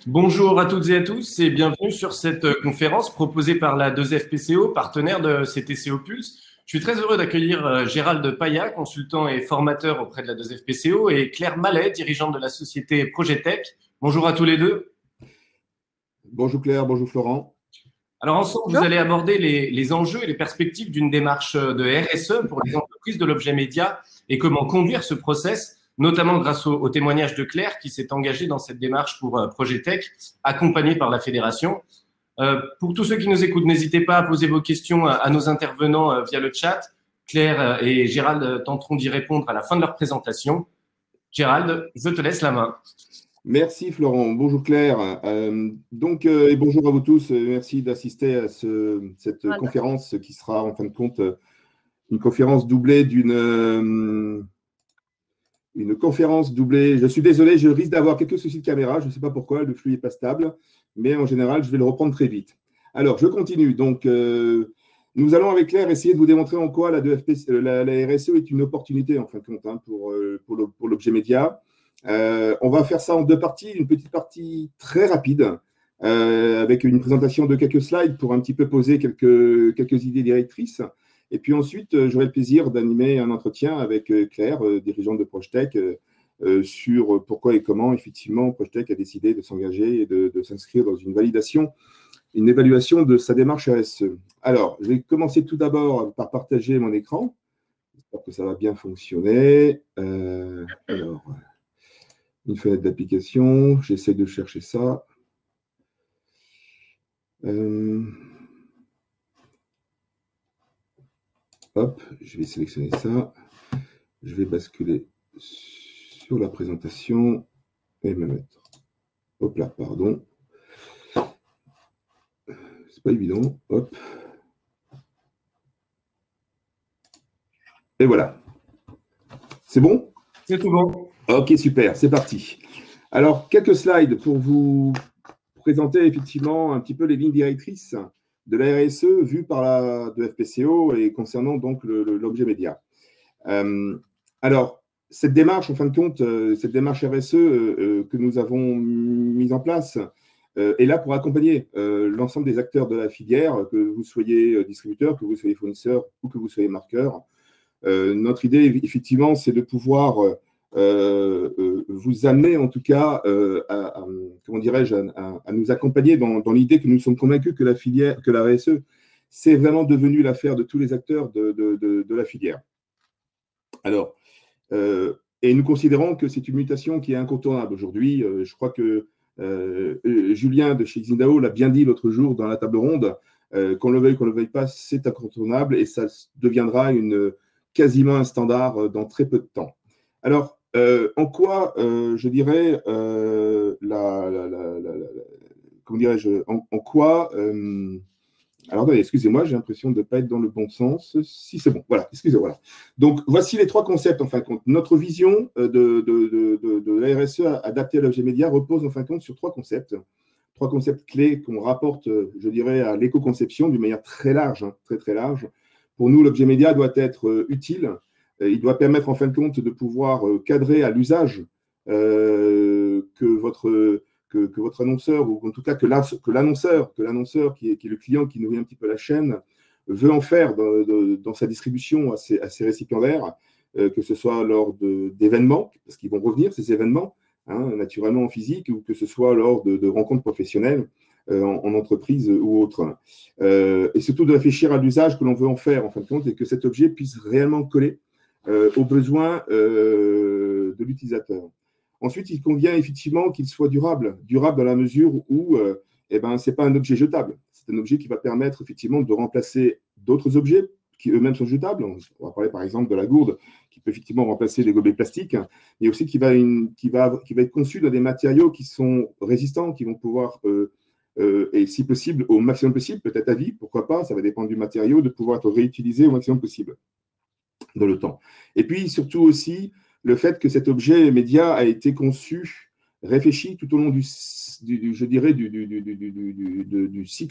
Bonjour à toutes et à tous et bienvenue sur cette conférence proposée par la 2FPCO, partenaire de CTCO Pulse. Je suis très heureux d'accueillir Gérald Paya, consultant et formateur auprès de la 2FPCO, et Claire Mallet, dirigeante de la société Progetech. Bonjour à tous les deux. Bonjour Claire, bonjour Florent. Alors ensemble, vous allez aborder les enjeux et les perspectives d'une démarche de RSE pour les entreprises de l'objet média et comment conduire ce process, notamment grâce au témoignage de Claire qui s'est engagée dans cette démarche pour Progetech, accompagnée par la fédération. Pour tous ceux qui nous écoutent, n'hésitez pas à poser vos questions à nos intervenants via le chat. Claire et Gérald tenteront d'y répondre à la fin de leur présentation. Gérald, je te laisse la main. Merci Florent, bonjour Claire. Et bonjour à vous tous. Merci d'assister à cette conférence qui sera en fin de compte une conférence doublée une conférence doublée. Je suis désolé, je risque d'avoir quelques soucis de caméra. Je ne sais pas pourquoi, le flux n'est pas stable, mais en général, je vais le reprendre très vite. Alors, je continue. Donc, nous allons avec Claire essayer de vous démontrer en quoi la RSE est une opportunité en fin de compte pour l'objet média. On va faire ça en deux parties. Une petite partie très rapide avec une présentation de quelques slides pour un petit peu poser quelques idées directrices. Et puis ensuite, j'aurai le plaisir d'animer un entretien avec Claire, dirigeante de Progetech, sur pourquoi et comment, effectivement, Progetech a décidé de s'engager et de s'inscrire dans une évaluation de sa démarche RSE. Alors, je vais commencer tout d'abord par partager mon écran. J'espère que ça va bien fonctionner. Alors, une fenêtre d'application. J'essaie de chercher ça. Hop, je vais sélectionner ça. Je vais basculer sur la présentation et me mettre. Hop là, pardon. C'est pas évident. Hop. Et voilà. C'est bon? C'est tout bon. Ok, super, c'est parti. Alors, quelques slides pour vous présenter effectivement un petit peu les lignes directrices de la RSE vue par la 2FPCO et concernant donc l'objet média. Alors, cette démarche, en fin de compte, cette démarche RSE que nous avons mise en place est là pour accompagner l'ensemble des acteurs de la filière, que vous soyez distributeur, que vous soyez fournisseur ou que vous soyez marqueur. Notre idée, effectivement, c'est de pouvoir vous amener, en tout cas, comment dirais-je, à nous accompagner dans l'idée que nous sommes convaincus que la RSE, c'est vraiment devenu l'affaire de tous les acteurs de la filière. Alors, et nous considérons que c'est une mutation qui est incontournable aujourd'hui. Je crois que Julien de chez Xindao l'a bien dit l'autre jour dans la table ronde, qu'on le veuille pas, c'est incontournable et ça deviendra quasiment un standard dans très peu de temps. Alors, en quoi, je dirais, comment dirais-je, en quoi alors, attendez, excusez-moi, j'ai l'impression de ne pas être dans le bon sens. Si, c'est bon, voilà, excusez-moi. Voilà. Donc, voici les trois concepts, en fin de compte. Notre vision de la RSE adaptée à l'objet média repose, en fin de compte, sur trois concepts clés qu'on rapporte, je dirais, à l'éco-conception d'une manière très large, très, très large. Pour nous, l'objet média doit être utile. Il doit permettre, en fin de compte, de pouvoir cadrer à l'usage que votre annonceur, ou en tout cas que l'annonceur, qui est le client qui nourrit un petit peu la chaîne, veut en faire dans sa distribution à ses récipiendaires, que ce soit lors d'événements, parce qu'ils vont revenir, ces événements, naturellement en physique, ou que ce soit lors de rencontres professionnelles en entreprise ou autre. Et surtout de réfléchir à l'usage que l'on veut en faire, en fin de compte, et que cet objet puisse réellement coller aux besoins de l'utilisateur. Ensuite, il convient effectivement qu'il soit durable dans la mesure où ce n'est pas un objet jetable. C'est un objet qui va permettre effectivement de remplacer d'autres objets qui eux-mêmes sont jetables. On va parler par exemple de la gourde qui peut effectivement remplacer les gobelets plastiques, mais aussi qui va être conçu dans des matériaux qui sont résistants, qui vont pouvoir, et si possible, au maximum possible, peut-être à vie, pourquoi pas, ça va dépendre du matériau, de pouvoir être réutilisé au maximum possible dans le temps. Et puis surtout aussi, le fait que cet objet média a été conçu, réfléchi tout au long du cycle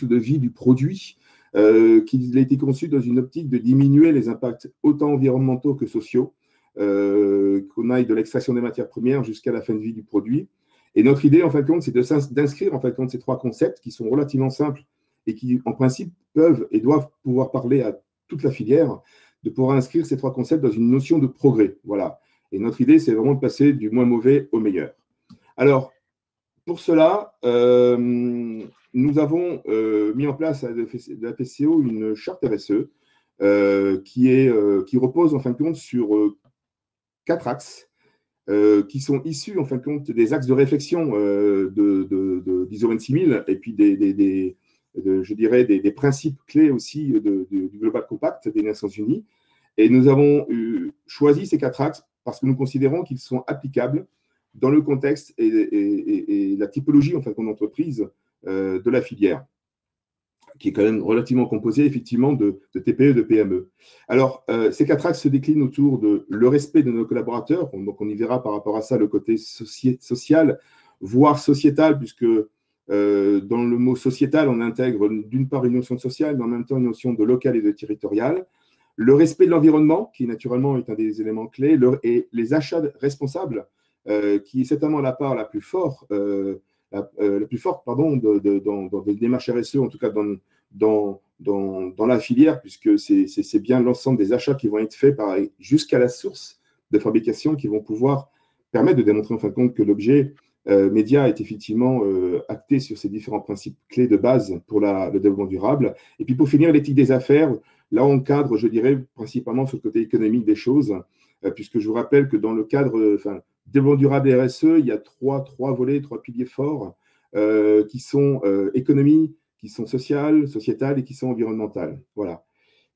de vie du produit, qu'il a été conçu dans une optique de diminuer les impacts autant environnementaux que sociaux, qu'on aille de l'extraction des matières premières jusqu'à la fin de vie du produit. Et notre idée, en fin de compte, c'est d'inscrire en fin de compte ces trois concepts qui sont relativement simples et qui, en principe, peuvent et doivent pouvoir parler à toute la filière, de pouvoir inscrire ces trois concepts dans une notion de progrès. Voilà. Et notre idée, c'est vraiment de passer du moins mauvais au meilleur. Alors, pour cela, nous avons mis en place à la PCO une charte RSE qui repose en fin de compte sur 4 axes qui sont issus en fin de compte des axes de réflexion d'ISO 26000 et puis je dirais des principes clés aussi du Global Compact des Nations Unies. Et nous avons choisi ces 4 axes parce que nous considérons qu'ils sont applicables dans le contexte et la typologie en fait, d'entreprise de la filière, qui est quand même relativement composée effectivement de TPE et de PME. Alors, ces 4 axes se déclinent autour de le respect de nos collaborateurs, donc on y verra par rapport à ça le côté social, voire sociétal, puisque dans le mot sociétal, on intègre d'une part une notion de social, mais en même temps une notion de local et de territorial. Le respect de l'environnement, qui naturellement est un des éléments clés, et les achats responsables, qui est certainement la part la plus forte, pardon, dans des démarches RSE, en tout cas dans la filière, puisque c'est bien l'ensemble des achats qui vont être faits jusqu'à la source de fabrication qui vont pouvoir permettre de démontrer en fin de compte que l'objet média est effectivement acté sur ces différents principes clés de base pour le développement durable. Et puis pour finir, l'éthique des affaires, là on cadre, je dirais, principalement sur le côté économique des choses, puisque je vous rappelle que dans le cadre développement durable et RSE, il y a trois volets, 3 piliers forts qui sont économie, qui sont sociales, sociétales et qui sont environnementales. Voilà.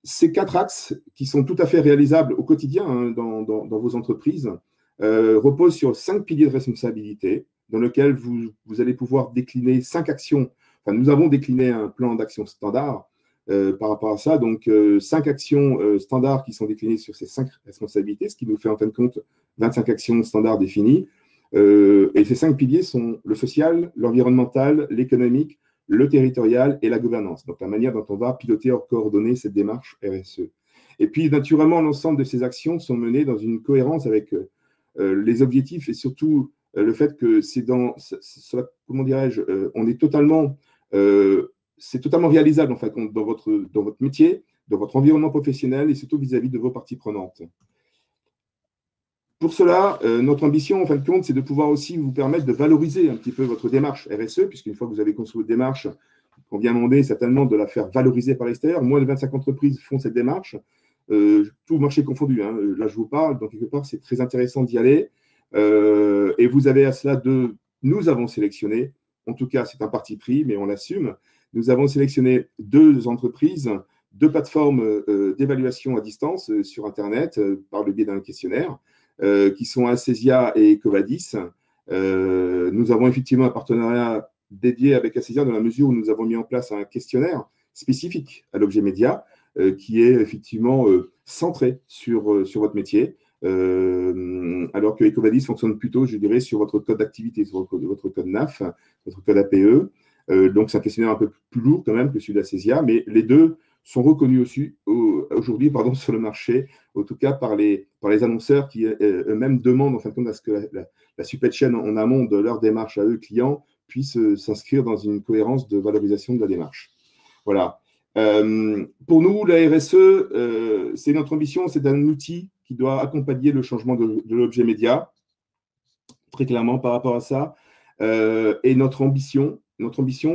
Ces 4 axes, qui sont tout à fait réalisables au quotidien hein, dans vos entreprises, reposent sur 5 piliers de responsabilité dans lesquels vous allez pouvoir décliner 5 actions. Enfin, nous avons décliné un plan d'action standard par rapport à ça. Donc, 5 actions standards qui sont déclinées sur ces 5 responsabilités, ce qui nous fait en fin de compte 25 actions standards définies. Et ces 5 piliers sont le social, l'environnemental, l'économique, le territorial et la gouvernance. Donc, la manière dont on va piloter ou coordonner cette démarche RSE. Et puis, naturellement, l'ensemble de ces actions sont menées dans une cohérence avec les objectifs et surtout le fait que c'est comment dirais-je, on est totalement, c'est totalement réalisable en fait dans votre métier, dans votre environnement professionnel et surtout vis-à-vis de vos parties prenantes. Pour cela, notre ambition, en fin de compte, c'est de pouvoir aussi vous permettre de valoriser un petit peu votre démarche RSE, puisqu'une fois que vous avez construit votre démarche, on vient demander certainement de la faire valoriser par l'extérieur. Moins de 25 entreprises font cette démarche, tout marché confondu. Hein. Là, je vous parle, donc quelque part, c'est très intéressant d'y aller. Et vous avez à cela nous avons sélectionné, en tout cas, c'est un parti pris, mais on l'assume. Nous avons sélectionné 2 entreprises, 2 plateformes d'évaluation à distance sur Internet par le biais d'un questionnaire. Qui sont Acesia et Ecovadis. Nous avons effectivement un partenariat dédié avec Acesia dans la mesure où nous avons mis en place un questionnaire spécifique à l'objet média qui est effectivement centré sur votre métier, alors que Ecovadis fonctionne plutôt, je dirais, sur votre code d'activité, sur votre code NAF, votre code APE. Donc, c'est un questionnaire un peu plus lourd quand même que celui d'Acesia, mais les deux sont reconnus aussi aujourd'hui sur le marché, en tout cas par les annonceurs qui eux-mêmes demandent en fin de compte à ce que la supply chain en amont de leur démarche à eux clients puisse s'inscrire dans une cohérence de valorisation de la démarche. Voilà. Pour nous, la RSE, c'est notre ambition, c'est un outil qui doit accompagner le changement de l'objet média, très clairement par rapport à ça. Et notre ambition,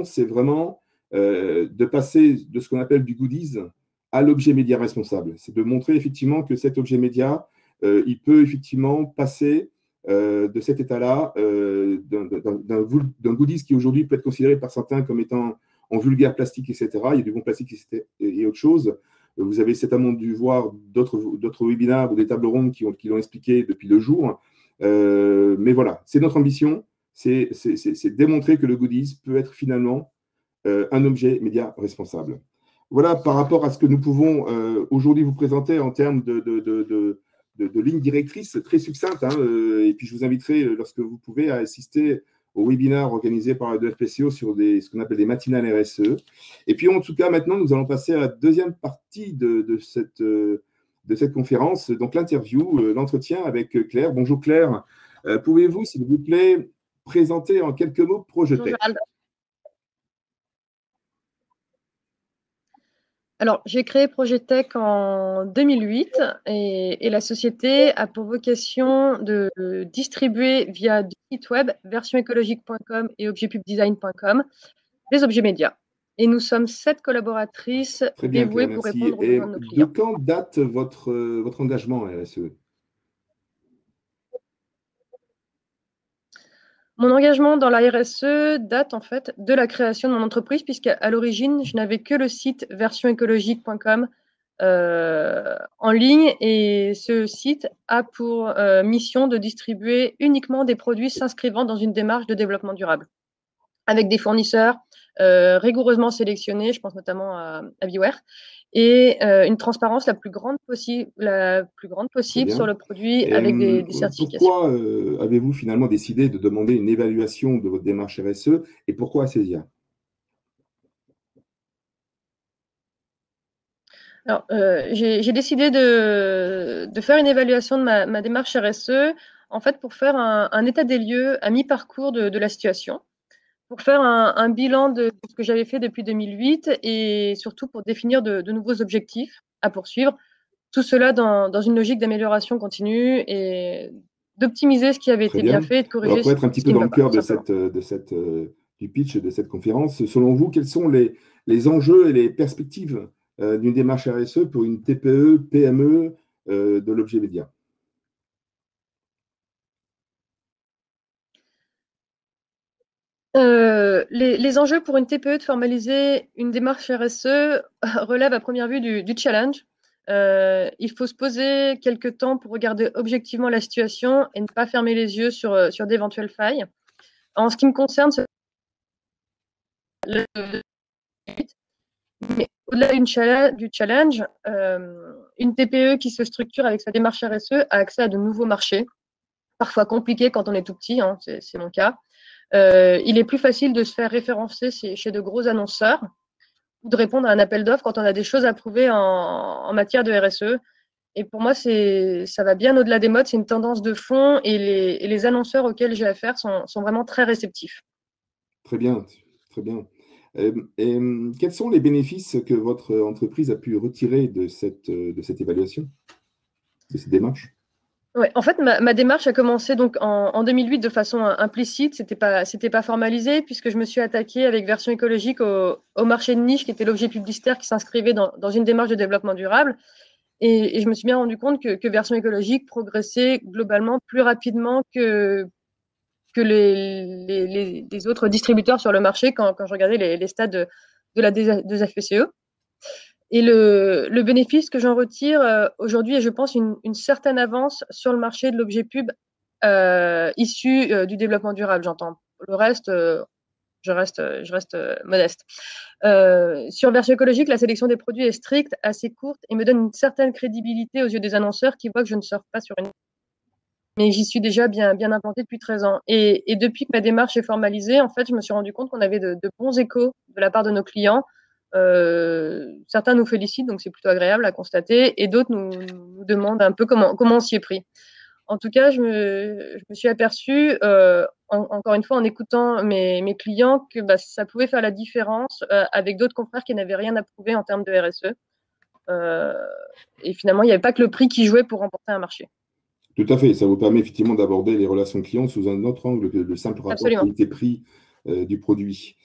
c'est vraiment de passer de ce qu'on appelle du goodies à l'objet média responsable. C'est de montrer effectivement que cet objet média, il peut effectivement passer de cet état-là, d'un goodies qui aujourd'hui peut être considéré par certains comme étant en vulgaire plastique, etc. Il y a du bon plastique et autre chose. Vous avez certainement dû voir d'autres webinaires ou des tables rondes qui l'ont expliqué depuis 2 jours. Mais voilà, c'est notre ambition, c'est démontrer que le goodies peut être finalement un objet média responsable. Voilà par rapport à ce que nous pouvons aujourd'hui vous présenter en termes de lignes directrices très succinctes. Hein, et puis, je vous inviterai, lorsque vous pouvez, à assister au webinaire organisé par le FPCO sur ce qu'on appelle des matinales RSE. Et puis, en tout cas, maintenant, nous allons passer à la deuxième partie de cette conférence, donc l'interview, l'entretien avec Claire. Bonjour Claire. Pouvez-vous, s'il vous plaît, présenter en quelques mots Projetech. Alors, j'ai créé Projetech en 2008 et la société a pour vocation de distribuer via deux sites web, versionécologique.com et objetpubdesign.com, des objets médias. Et nous sommes 7 collaboratrices dévouées pour répondre aux besoins de nos clients. De quand date votre engagement à RSE? Mon engagement dans la RSE date en fait de la création de mon entreprise, puisqu'à l'origine, je n'avais que le site versionécologique.com en ligne, et ce site a pour mission de distribuer uniquement des produits s'inscrivant dans une démarche de développement durable, avec des fournisseurs rigoureusement sélectionnés, je pense notamment à Biware, et une transparence la plus grande possible sur le produit, avec des certifications. Pourquoi avez-vous finalement décidé de demander une évaluation de votre démarche RSE et pourquoi Accesia? Alors, j'ai décidé de faire une évaluation de ma démarche RSE, en fait, pour faire un état des lieux à mi-parcours de la situation, pour faire un bilan de ce que j'avais fait depuis 2008 et surtout pour définir de nouveaux objectifs à poursuivre. Tout cela dans une logique d'amélioration continue et d'optimiser ce qui avait été bien fait et de corriger pour être un petit peu dans le cœur du pitch de cette conférence, selon vous, quels sont les enjeux et les perspectives d'une démarche RSE pour une TPE, PME de l'objet média? Les enjeux pour une TPE de formaliser une démarche RSE relèvent à première vue du challenge. Il faut se poser quelques temps pour regarder objectivement la situation et ne pas fermer les yeux sur d'éventuelles failles. En ce qui me concerne, mais au-delà du challenge, une TPE qui se structure avec sa démarche RSE a accès à de nouveaux marchés, parfois compliqués quand on est tout petit, hein, c'est mon cas. Il est plus facile de se faire référencer chez de gros annonceurs ou de répondre à un appel d'offres quand on a des choses à prouver en matière de RSE. Et pour moi, ça va bien au-delà des modes, c'est une tendance de fond, et les annonceurs auxquels j'ai affaire sont vraiment très réceptifs. Très bien, très bien. Et quels sont les bénéfices que votre entreprise a pu retirer de cette évaluation, de cette démarche? Ouais, en fait, ma démarche a commencé donc en 2008 de façon implicite. C'était pas formalisé, puisque je me suis attaquée avec Version Écologique au marché de niche qui était l'objet publicitaire qui s'inscrivait dans une démarche de développement durable. Et je me suis bien rendu compte que Version Écologique progressait globalement plus rapidement que les autres distributeurs sur le marché quand je regardais les stats de la 2FPCE. Et le bénéfice que j'en retire aujourd'hui est, je pense, une certaine avance sur le marché de l'objet pub issu du développement durable, j'entends. Le reste, je reste modeste. Sur Version Écologique, la sélection des produits est stricte, assez courte, et me donne une certaine crédibilité aux yeux des annonceurs qui voient que je ne surfe pas sur une... Mais j'y suis déjà bien implantée depuis 13 ans. Et depuis que ma démarche est formalisée, en fait, je me suis rendu compte qu'on avait de bons échos de la part de nos clients. Certains nous félicitent, donc c'est plutôt agréable à constater, et d'autres nous demandent un peu comment on s'y est pris. En tout cas, je me suis aperçue, encore une fois, en écoutant mes clients, que ça pouvait faire la différence avec d'autres confrères qui n'avaient rien à prouver en termes de RSE. Et finalement, il n'y avait pas que le prix qui jouait pour remporter un marché. Tout à fait, ça vous permet effectivement d'aborder les relations clients sous un autre angle que le simple rapport qualité-prix du produit.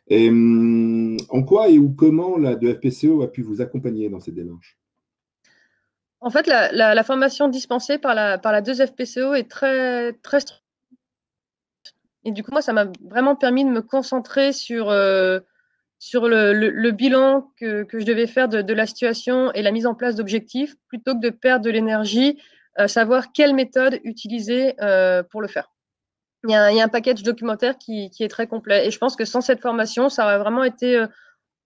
Et, en quoi et ou comment la 2FPCE a pu vous accompagner dans cette démarche? En fait, la formation dispensée par la 2FPCE est très, très structurée. Et du coup, moi, ça m'a vraiment permis de me concentrer sur le bilan que je devais faire de la situation et la mise en place d'objectifs, plutôt que de perdre de l'énergie, savoir quelle méthode utiliser pour le faire. Il y a un package documentaire qui est très complet. Et je pense que sans cette formation, ça aurait vraiment été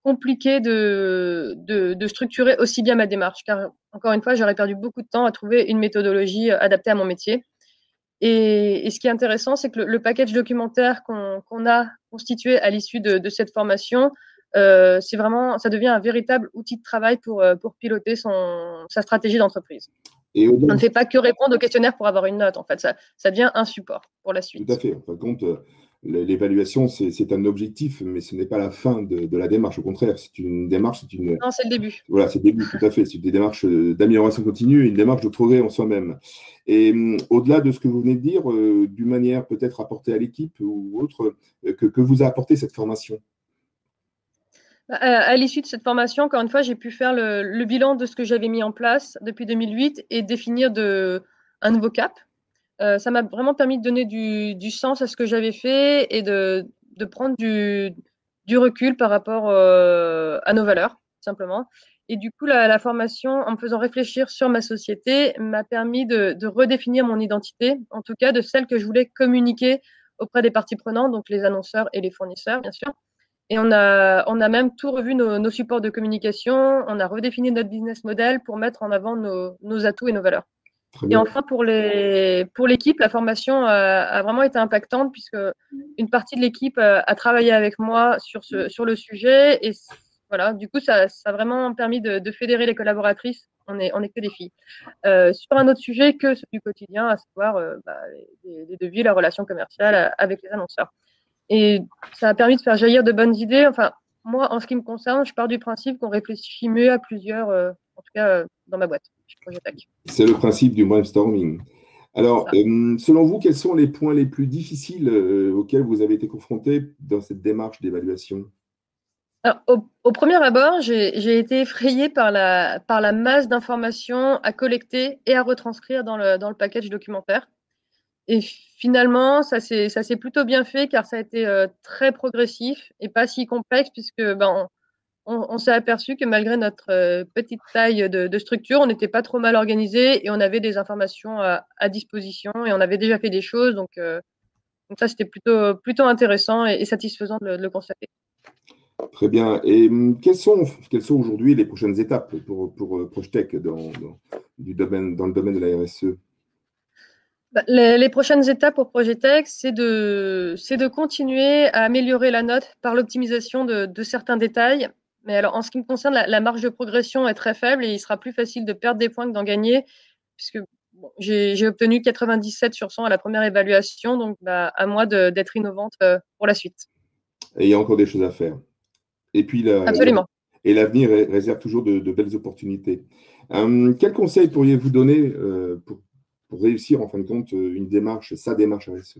compliqué de structurer aussi bien ma démarche, car encore une fois, j'aurais perdu beaucoup de temps à trouver une méthodologie adaptée à mon métier. Et ce qui est intéressant, c'est que le package documentaire qu'on a constitué à l'issue de cette formation, ça devient un véritable outil de travail pour piloter sa stratégie d'entreprise. Et on ne fait pas que répondre au questionnaire pour avoir une note. En fait, ça devient un support pour la suite. Tout à fait. En fin de compte, l'évaluation, c'est un objectif, mais ce n'est pas la fin de la démarche. Au contraire, c'est une démarche, c'est une. Non, c'est le début. Voilà, c'est le début, tout à fait. C'est une démarche d'amélioration continue et une démarche de progrès en soi-même. Et au-delà de ce que vous venez de dire, d'une manière peut-être apportée à l'équipe ou autre, que vous a apporté cette formation? À l'issue de cette formation, encore une fois, j'ai pu faire le bilan de ce que j'avais mis en place depuis 2008 et définir un nouveau cap. Ça m'a vraiment permis de donner du sens à ce que j'avais fait et de prendre du recul par rapport à nos valeurs, simplement. Et du coup, la formation, en me faisant réfléchir sur ma société, m'a permis de redéfinir mon identité, en tout cas de celle que je voulais communiquer auprès des parties prenantes, donc les annonceurs et les fournisseurs, bien sûr. Et on a même tout revu nos supports de communication, on a redéfini notre business model pour mettre en avant nos atouts et nos valeurs. Et enfin, pour l'équipe, la formation a vraiment été impactante puisque une partie de l'équipe a travaillé avec moi sur le sujet. Et voilà, du coup, ça a vraiment permis de fédérer les collaboratrices. On est que des filles. Sur un autre sujet que celui du quotidien, à savoir les devis, la relation commerciale avec les annonceurs. Et ça a permis de faire jaillir de bonnes idées. Enfin, moi, en ce qui me concerne, je pars du principe qu'on réfléchit mieux à plusieurs, en tout cas dans ma boîte. C'est le principe du brainstorming. Alors, selon vous, quels sont les points les plus difficiles auxquels vous avez été confrontés dans cette démarche d'évaluation? Alors, au premier abord, j'ai été effrayée par la masse d'informations à collecter et à retranscrire dans le package documentaire. Et finalement, ça s'est plutôt bien fait car ça a été très progressif et pas si complexe puisque on s'est aperçu que malgré notre petite taille de structure, on n'était pas trop mal organisé et on avait des informations à disposition et on avait déjà fait des choses. Donc ça, c'était plutôt intéressant et satisfaisant de le constater. Très bien. Et quelles sont aujourd'hui les prochaines étapes pour Projetech dans le domaine de la RSE? Les prochaines étapes pour Projetech, c'est de continuer à améliorer la note par l'optimisation de certains détails. Mais alors, en ce qui me concerne, la marge de progression est très faible et il sera plus facile de perdre des points que d'en gagner, puisque j'ai obtenu 97 sur 100 à la première évaluation, donc à moi d'être innovante pour la suite. Et il y a encore des choses à faire. Et puis, absolument. Et l'avenir réserve toujours de belles opportunités. Quel conseil pourriez-vous donner pour réussir, en fin de compte, sa démarche RSE?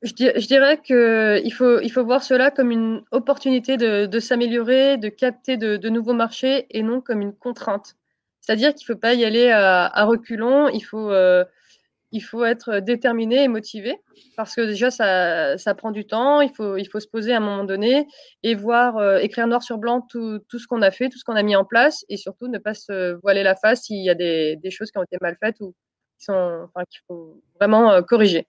Je dirais qu'il faut voir cela comme une opportunité de s'améliorer, de capter de nouveaux marchés et non comme une contrainte. C'est-à-dire qu'il ne faut pas y aller à reculons, il faut être déterminé et motivé parce que déjà, ça prend du temps, il faut se poser à un moment donné et voir, écrire noir sur blanc tout ce qu'on a fait, tout ce qu'on a mis en place et surtout ne pas se voiler la face s'il y a des choses qui ont été mal faites ou qu'il faut vraiment corriger.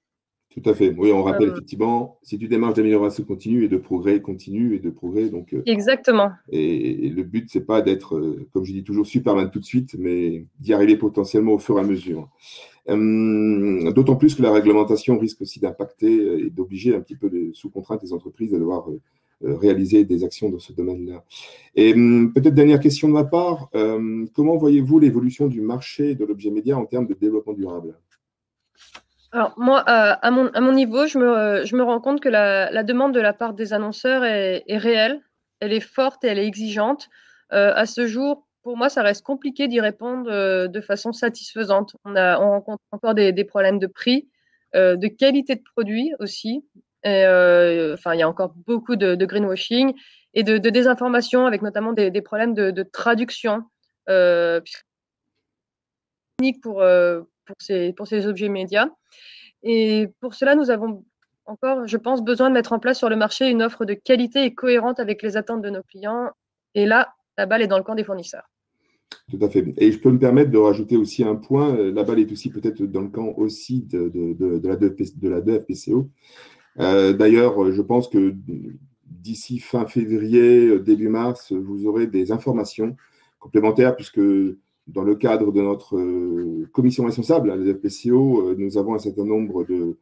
Tout à fait. Oui, on rappelle effectivement, c'est une démarche d'amélioration continue et de progrès continu et de progrès. Donc, exactement. Et le but, c'est pas d'être, comme je dis toujours, Superman tout de suite, mais d'y arriver potentiellement au fur et à mesure. D'autant plus que la réglementation risque aussi d'impacter et d'obliger un petit peu sous contrainte les entreprises à devoir réaliser des actions dans ce domaine-là. Et peut-être dernière question de ma part, comment voyez-vous l'évolution du marché de l'objet média en termes de développement durable? Alors moi, à mon niveau, je me rends compte que la demande de la part des annonceurs est réelle, elle est forte et elle est exigeante. À ce jour, pour moi, ça reste compliqué d'y répondre de façon satisfaisante. On rencontre encore des problèmes de prix, de qualité de produit aussi. Et, il y a encore beaucoup de greenwashing et de désinformation avec notamment des problèmes de traduction pour ces objets médias. Et pour cela, nous avons encore, je pense, besoin de mettre en place sur le marché une offre de qualité et cohérente avec les attentes de nos clients. Et là, la balle est dans le camp des fournisseurs. Tout à fait. Et je peux me permettre de rajouter aussi un point. La balle est aussi peut-être dans le camp aussi de la DFPCO. D'ailleurs, je pense que d'ici fin février, début mars, vous aurez des informations complémentaires puisque dans le cadre de notre commission responsable, la DFPCO, nous avons un certain nombre de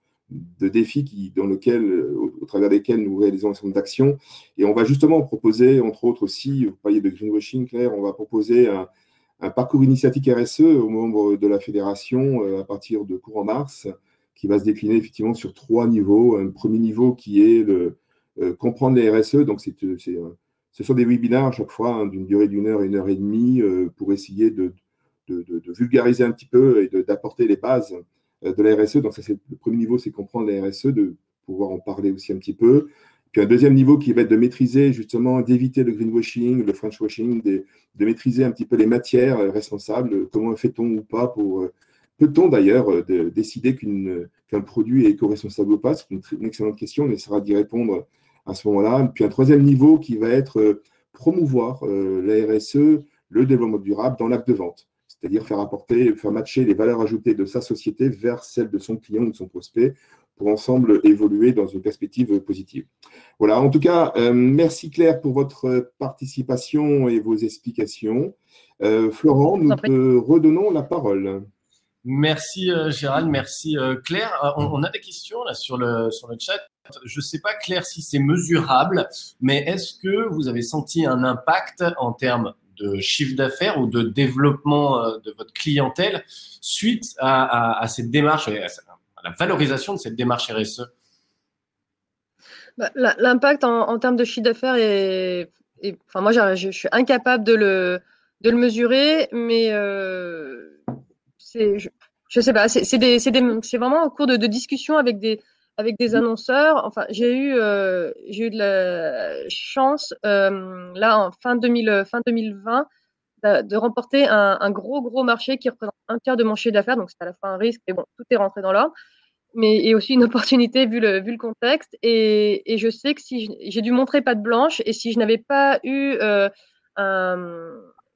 défis au travers desquels nous réalisons un certain nombre d'actions. Et on va justement proposer, entre autres aussi, vous parliez de greenwashing, Claire, on va proposer un parcours initiatique RSE au membre de la fédération à partir de courant mars, qui va se décliner effectivement sur 3 niveaux. Un premier niveau qui est comprendre les RSE, donc ce sont des webinaires à chaque fois hein, d'une durée d'1 heure, 1 heure et demie pour essayer de vulgariser un petit peu et d'apporter les bases de la RSE. Donc ça, le premier niveau, c'est comprendre la RSE, de pouvoir en parler aussi un petit peu. Puis un deuxième niveau qui va être de maîtriser justement, d'éviter le greenwashing, le Frenchwashing, de maîtriser un petit peu les matières responsables, comment fait-on ou pas pour… Peut-on d'ailleurs décider qu'un produit est éco-responsable ou pas? C'est une excellente question, on essaiera d'y répondre à ce moment-là. Puis un troisième niveau qui va être promouvoir la RSE, le développement durable dans l'acte de vente, c'est-à-dire faire matcher les valeurs ajoutées de sa société vers celles de son client ou de son prospect pour ensemble évoluer dans une perspective positive. Voilà, en tout cas, merci Claire pour votre participation et vos explications. Florent, nous te redonnons la parole. Merci Gérald, merci Claire. On a des questions là sur le chat. Je ne sais pas Claire si c'est mesurable, mais est-ce que vous avez senti un impact en termes de chiffre d'affaires ou de développement de votre clientèle suite à cette démarche, à la valorisation de cette démarche RSE? L'impact en termes de chiffre d'affaires enfin moi je suis incapable de le mesurer, mais je sais pas, c'est vraiment au cours de discussions avec des annonceurs. Enfin, j'ai eu de la chance là en fin 2020 de remporter un gros marché qui représente un tiers de mon chiffre d'affaires. Donc c'est à la fois un risque, mais bon, tout est rentré dans l'ordre. Et aussi une opportunité vu le contexte. Et je sais que si j'ai dû montrer patte blanche, et si je n'avais pas eu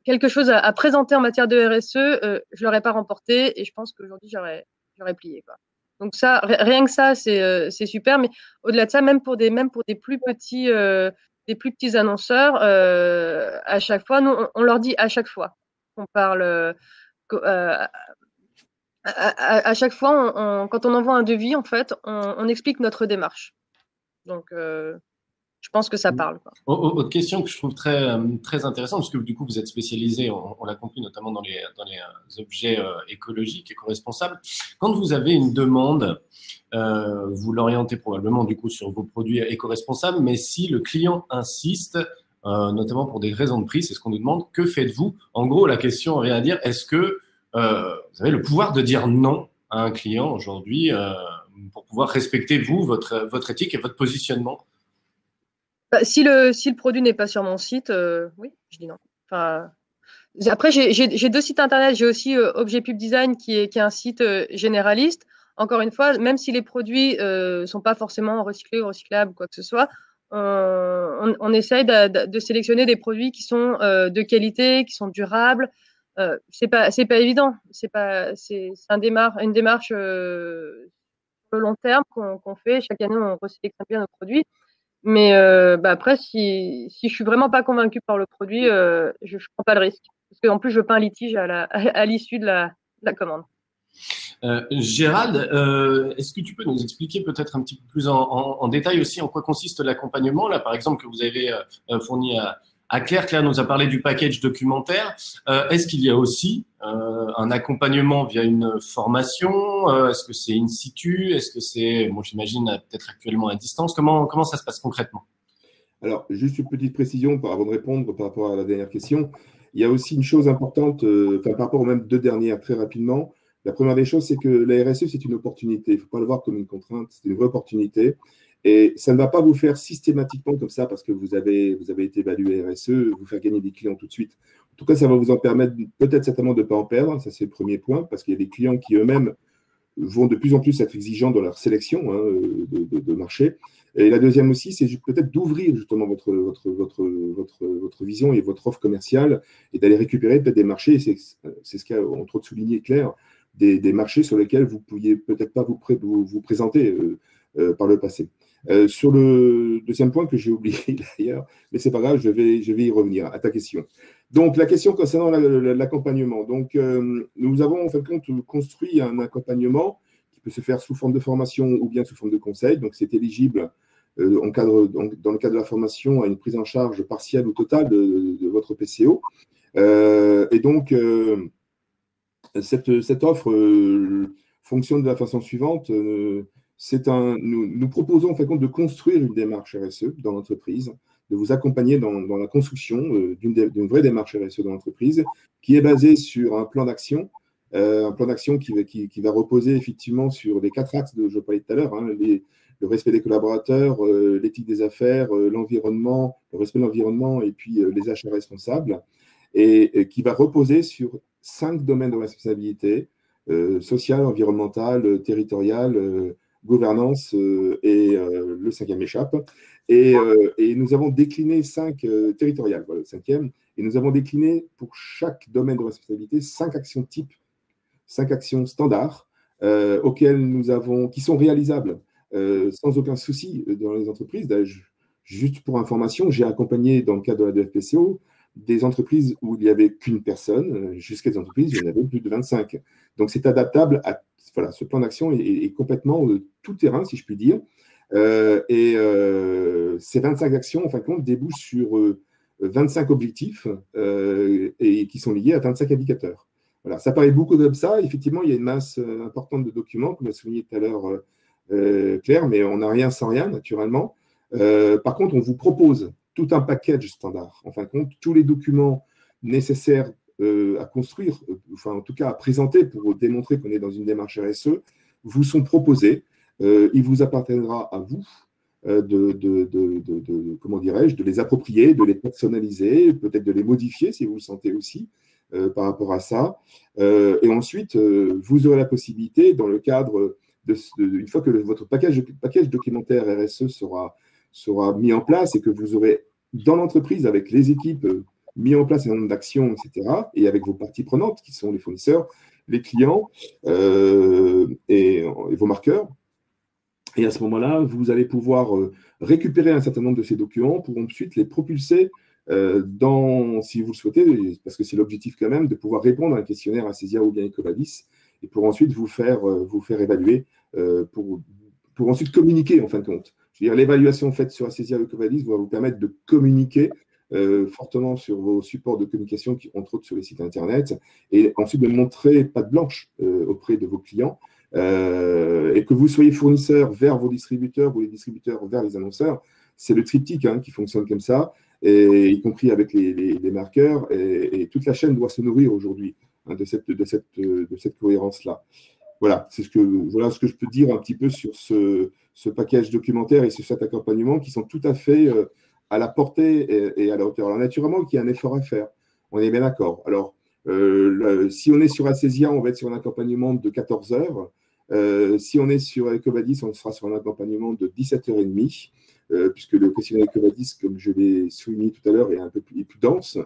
quelque chose à présenter en matière de RSE, je l'aurais pas remporté, et je pense qu'aujourd'hui j'aurais plié, quoi. Donc ça, rien que ça, c'est super. Mais au-delà de ça, même pour des plus petits annonceurs, à chaque fois, nous on leur dit à chaque fois qu'on parle. À chaque fois, quand on envoie un devis, en fait, on explique notre démarche. Donc, je pense que ça parle, quoi. Autre question que je trouve très intéressante, parce que du coup, vous êtes spécialisé, on l'a compris, notamment dans les objets écologiques, éco-responsables. Quand vous avez une demande, vous l'orientez probablement du coup sur vos produits éco-responsables, mais si le client insiste, notamment pour des raisons de prix, c'est ce qu'on nous demande, que faites-vous? En gros, la question revient à dire, est-ce que vous avez le pouvoir de dire non à un client aujourd'hui pour pouvoir respecter, vous, votre éthique et votre positionnement? Si le produit n'est pas sur mon site, oui, je dis non. Enfin, après, j'ai 2 sites internet. J'ai aussi Objet Pub Design qui est un site généraliste. Encore une fois, même si les produits sont pas forcément recyclés ou recyclables ou quoi que ce soit, on essaye de sélectionner des produits qui sont de qualité, qui sont durables. C'est pas évident. C'est une démarche sur le long terme qu'on fait. Chaque année, on resélectionne bien nos produits. Mais après, si je suis vraiment pas convaincue par le produit, je prends pas le risque. Parce qu'en plus, je veux pas un litige à l'issue de la commande. Gérald, est-ce que tu peux nous expliquer peut-être un petit peu plus en détail aussi en quoi consiste l'accompagnement, là, par exemple, que vous avez fourni à Claire? Claire nous a parlé du package documentaire. Est-ce qu'il y a aussi un accompagnement via une formation? Est-ce que c'est in situ? Est-ce que c'est, bon, j'imagine, peut-être actuellement à distance? Comment ça se passe concrètement? Alors, juste une petite précision avant de répondre par rapport à la dernière question. Il y a aussi une chose importante, par rapport aux même 2 dernières, très rapidement. La première des choses, c'est que la RSE, c'est une opportunité. Il ne faut pas le voir comme une contrainte, c'est une vraie opportunité. Et ça ne va pas vous faire systématiquement comme ça, parce que vous avez été évalué RSE, vous faire gagner des clients tout de suite. En tout cas, ça va vous en permettre peut-être certainement de ne pas en perdre. Ça, c'est le premier point, parce qu'il y a des clients qui eux-mêmes vont de plus en plus être exigeants dans leur sélection de marché. Et la deuxième aussi, c'est peut-être d'ouvrir justement votre vision et votre offre commerciale et d'aller récupérer peut-être des marchés. C'est ce qu'a entre autres souligné Claire, des marchés sur lesquels vous ne pouviez peut-être pas vous présenter par le passé. Sur le deuxième point que j'ai oublié d'ailleurs, mais c'est pas grave, je vais y revenir à ta question. Donc la question concernant l'accompagnement. Donc nous avons en fin de compte construit un accompagnement qui peut se faire sous forme de formation ou bien sous forme de conseil. Donc c'est éligible dans le cadre de la formation à une prise en charge partielle ou totale de votre PCO. Et donc, cette offre fonctionne de la façon suivante. Nous proposons en fin de compte de construire une démarche RSE dans l'entreprise, de vous accompagner dans la construction d'une vraie démarche RSE dans l'entreprise, qui est basée sur un plan d'action qui va reposer effectivement sur les 4 axes dont je parlais tout à l'heure, hein, le respect des collaborateurs, l'éthique des affaires, l'environnement, le respect de l'environnement et puis les achats responsables, et qui va reposer sur 5 domaines de responsabilité sociale, environnementale, territoriale, gouvernance et le 5e m'échappe. Et nous avons décliné 5 territoriales, voilà, le 5e, et nous avons décliné pour chaque domaine de responsabilité 5 actions types, 5 actions standards qui sont réalisables sans aucun souci dans les entreprises. Juste pour information, j'ai accompagné dans le cadre de la DFPCO des entreprises où il n'y avait qu'une personne, jusqu'à des entreprises où il y en avait plus de 25. Donc, c'est adaptable à voilà, ce plan d'action est complètement tout terrain, si je puis dire. Ces 25 actions, en fin de compte, débouchent sur 25 objectifs et qui sont liés à 25 indicateurs. Voilà, ça paraît beaucoup comme ça. Effectivement, il y a une masse importante de documents, comme l'a souligné tout à l'heure Claire, mais on n'a rien sans rien, naturellement. Par contre, on vous propose tout un package standard. En fin de compte, tous les documents nécessaires à construire, enfin en tout cas à présenter pour démontrer qu'on est dans une démarche RSE, vous sont proposés. Il vous appartiendra à vous comment dirais-je, de les approprier, de les personnaliser, peut-être de les modifier si vous le sentez aussi par rapport à ça. Et ensuite, vous aurez la possibilité, dans le cadre une fois que votre package documentaire RSE sera mis en place et que vous aurez dans l'entreprise avec les équipes mis en place un nombre d'actions, etc., et avec vos parties prenantes qui sont les fournisseurs, les clients et vos marqueurs. Et à ce moment-là, vous allez pouvoir récupérer un certain nombre de ces documents pour ensuite les propulser si vous le souhaitez, parce que c'est l'objectif quand même, de pouvoir répondre à un questionnaire Acesia ou bien EcoVadis, et pour ensuite vous faire évaluer, pour ensuite communiquer en fin de compte. Je veux dire, l'évaluation faite sur Acesia ou EcoVadis va vous permettre de communiquer fortement sur vos supports de communication, entre autres sur les sites Internet, et ensuite de montrer patte blanche auprès de vos clients, et que vous soyez fournisseur vers vos distributeurs ou les distributeurs vers les annonceurs. C'est le triptyque qui fonctionne comme ça, et, y compris avec les marqueurs, et toute la chaîne doit se nourrir aujourd'hui de cette cohérence-là. Voilà, voilà ce que je peux dire un petit peu sur ce package documentaire et sur cet accompagnement qui sont tout à fait à la portée et à la hauteur. Alors, naturellement, il y a un effort à faire. On est bien d'accord. Alors, si on est sur Acesia, on va être sur un accompagnement de 14 heures. Si on est sur EcoVadis, on sera sur un accompagnement de 17h30, puisque le questionnaire EcoVadis, comme je l'ai souligné tout à l'heure, est un peu plus dense.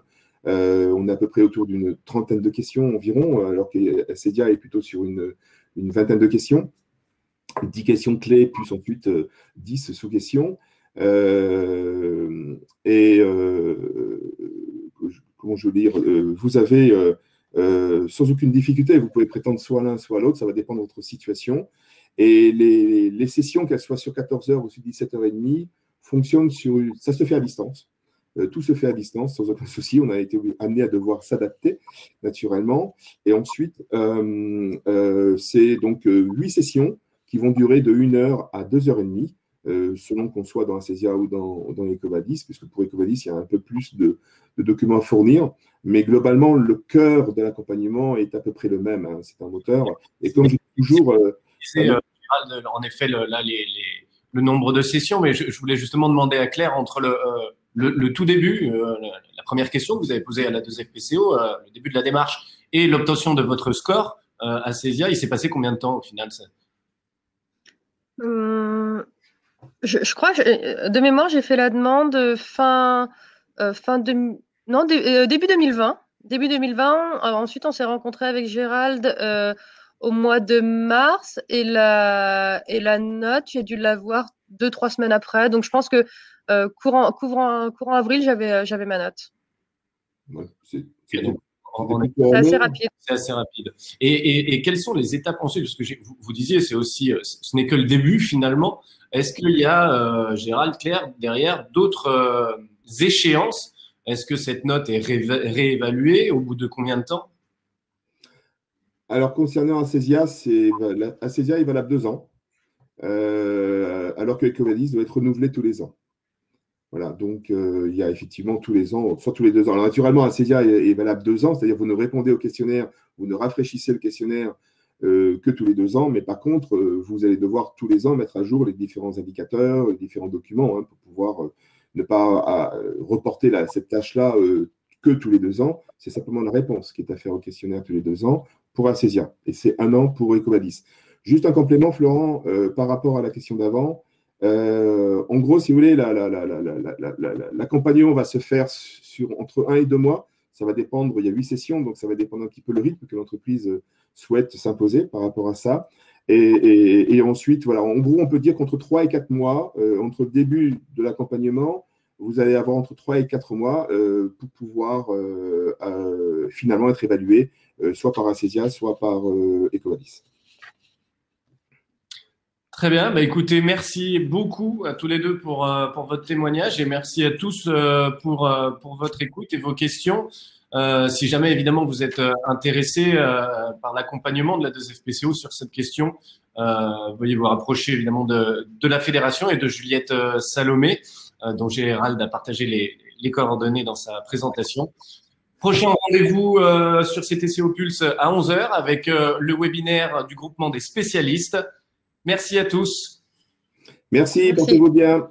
On est à peu près autour d'une trentaine de questions environ, alors qu'Acedia est plutôt sur une vingtaine de questions. 10 questions clés, plus ensuite 10 sous-questions. Comment je veux dire, vous avez sans aucune difficulté, vous pouvez prétendre soit l'un, soit l'autre, ça va dépendre de votre situation. Et les sessions, qu'elles soient sur 14 heures ou sur 17h30, fonctionnent ça se fait à distance. Tout se fait à distance, sans aucun souci. On a été amené à devoir s'adapter, naturellement. Et ensuite, c'est donc 8 sessions qui vont durer de 1 heure à 2h30, selon qu'on soit dans Acesia ou dans EcoVadis, puisque pour EcoVadis, il y a un peu plus de documents à fournir. Mais globalement, le cœur de l'accompagnement est à peu près le même. C'est un moteur. Et comme je dis toujours… en effet, le nombre de sessions, mais je voulais justement demander à Claire, entre le tout début, la première question que vous avez posée à la 2FPCO, le début de la démarche, et l'obtention de votre score à Acesia, il s'est passé combien de temps au final Je crois que de mémoire, j'ai fait la demande début 2020. Début 2020. Ensuite, on s'est rencontré avec Gérald au mois de mars, et la note, j'ai dû l'avoir 2-3 semaines après. Donc, je pense que courant avril, j'avais ma note. Ouais, c'est assez rapide. C'est assez rapide. Et quelles sont les étapes ensuite? Parce que vous disiez, c'est aussi, ce n'est que le début finalement. Est-ce qu'il y a, Gérald, Claire, derrière d'autres échéances Est-ce que cette note est réévaluée au bout de combien de temps? Alors, concernant Acesia, Acesia est valable 2 ans, alors que EcoVadis doit être renouvelé tous les ans. Voilà, donc il y a effectivement tous les ans, soit tous les 2 ans. Alors, naturellement, Acesia est valable 2 ans, c'est-à-dire vous ne répondez au questionnaire, vous ne rafraîchissez le questionnaire que tous les 2 ans, mais par contre, vous allez devoir tous les ans mettre à jour les différents indicateurs, les différents documents, hein, pour pouvoir ne pas reporter cette tâche-là que tous les 2 ans. C'est simplement la réponse qui est à faire au questionnaire tous les 2 ans pour Acesia, et c'est 1 an pour EcoVadis. Juste un complément, Florent, par rapport à la question d'avant. En gros, si vous voulez, l'accompagnement va se faire entre 1 et 2 mois. Ça va dépendre, il y a 8 sessions, donc ça va dépendre un petit peu le rythme que l'entreprise souhaite s'imposer par rapport à ça. Et ensuite, voilà, en gros, on peut dire qu'entre 3 et 4 mois, entre le début de l'accompagnement, vous allez avoir entre 3 et 4 mois pour pouvoir finalement être évalué, soit par Acesia, soit par EcoVadis. Très bien. Bah, écoutez, merci beaucoup à tous les deux pour votre témoignage et merci à tous pour votre écoute et vos questions. Si jamais, évidemment, vous êtes intéressé par l'accompagnement de la 2FPCO sur cette question, veuillez vous rapprocher évidemment de la fédération et de Juliette Salomé, dont Gérald a partagé les coordonnées dans sa présentation. Prochain rendez-vous sur CTCO Pulse à 11h avec le webinaire du groupement des spécialistes. Merci à tous. Merci. Portez-vous bien.